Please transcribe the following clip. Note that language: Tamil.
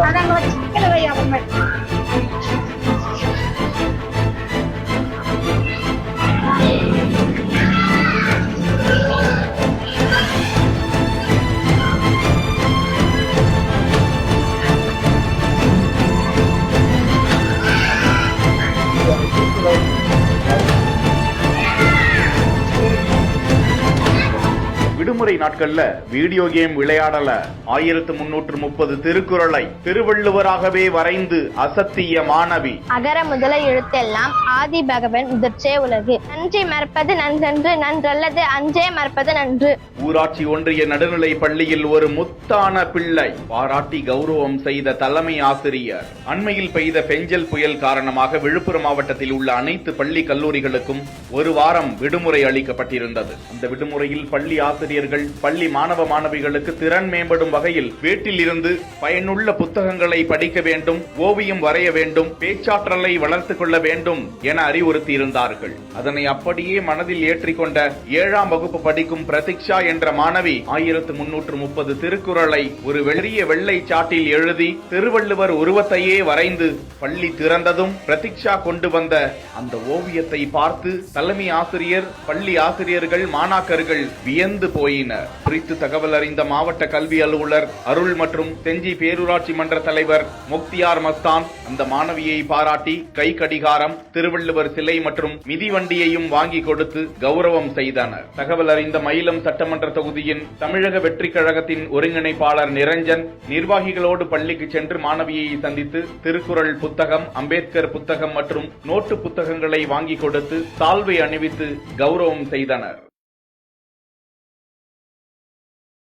அதாங்க வச்சு வை அவங்க. விடுமுறை நாட்கள்ல வீடியோ கேம் விளையாடல 1330 திருக்குறளை திருவள்ளுவராகவே வரைந்து அசத்திய மாணவி. அகர முதல எழுத்தெல்லாம் ஆதி பகவன் முதற்றே உலகு. நன்றி மறப்பது நன்றன்று, நன்றல்லது அஞ்சே மறப்பது நன்று. ஊராட்சி ஒன்றிய நடுநிலை பள்ளியில் ஒரு முத்தான பிள்ளை பாராட்டி கௌரவம் செய்த தலைமை ஆசிரியர். அண்மையில் பெய்த பெஞ்சல் புயல் காரணமாக விழுப்புரம் மாவட்டத்தில் உள்ள அனைத்து பள்ளி கல்லூரிகளுக்கும் ஒரு வாரம் விடுமுறை அளிக்கப்பட்டிருந்தது. அந்த விடுமுறையில் பள்ளி ஆசிரியர்கள் பள்ளி மாணவ மாணவிகளுக்கு திறன் மேம்படும் வகையில் வீட்டில் இருந்து பயனுள்ள புத்தகங்களை படிக்க வேண்டும், ஓவியம் வரைய வேண்டும், பேச்சாற்றலை வளர்த்துக் கொள்ள வேண்டும் என அறிவுறுத்தியிருந்தார்கள். அதனை அப்படியே மனதில் ஏற்றிக்கொண்ட 7ஆம் வகுப்பு படிக்கும் பிரதீக்ஷா என்ற மாணவி 1330 திருக்குறளை ஒரு பெரிய வெள்ளை சாட்டில் எழுதி திருவள்ளுவர் உருவத்தையே வரைந்து பள்ளி திறந்ததும் பிரதீக்ஷா கொண்டு வந்த அந்த ஓவியத்தை பார்த்து தலைமை ஆசிரியர், பள்ளி ஆசிரியர்கள், மாணாக்கர்கள் வியந்து போயினர். குறித்து தகவல் அறிந்த மாவட்ட கல்வி அலுவலர் அருள் மற்றும் செஞ்சி பேரூராட்சி மன்ற தலைவர் முக்தியார் மஸ்தான் அந்த மாணவியை பாராட்டி கை கடிகாரம், திருவள்ளுவர் சிலை மற்றும் மிதிவண்டியையும் வாங்கி கொடுத்து கௌரவம் செய்தனர். தகவல் அறிந்த மயிலம் சட்டமன்ற தொகுதியின் தமிழக வெற்றி கழகத்தின் ஒருங்கிணைப்பாளர் நிரஞ்சன் நிர்வாகிகளோடு பள்ளிக்கு சென்று மாணவியை சந்தித்து திருக்குறள் புத்தகம், அம்பேத்கர் புத்தகம் மற்றும் நோட்டு புத்தகங்களை வாங்கி கொடுத்து சால்வை அணிவித்து கௌரவம் செய்தனர்.